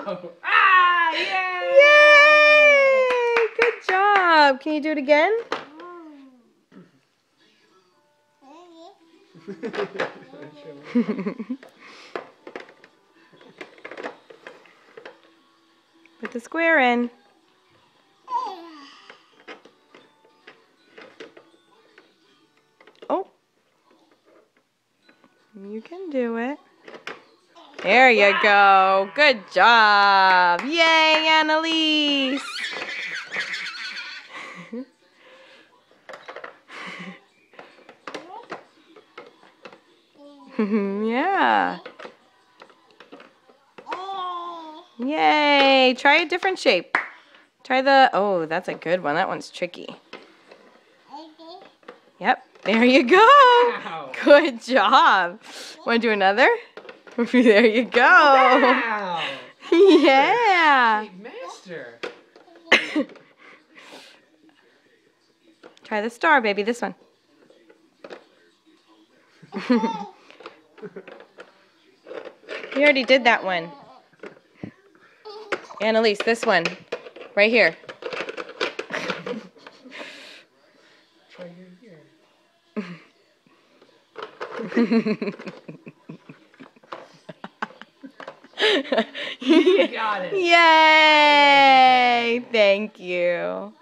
Oh. Ah! Yay! Yay! Good job. Can you do it again? Put the square in. Oh. You can do it. There you go. Good job. Yay, Annalise. Yeah. Yay. Try a different shape. Try the, oh, that's a good one. That one's tricky. Yep. There you go. Wow. Good job. Want to do another? There you go. Wow. Yeah. Hey, master. Try the star, baby. This one. You already did that one. Annalise, this one. Right here. Try here. You got it. Yay! Thank you.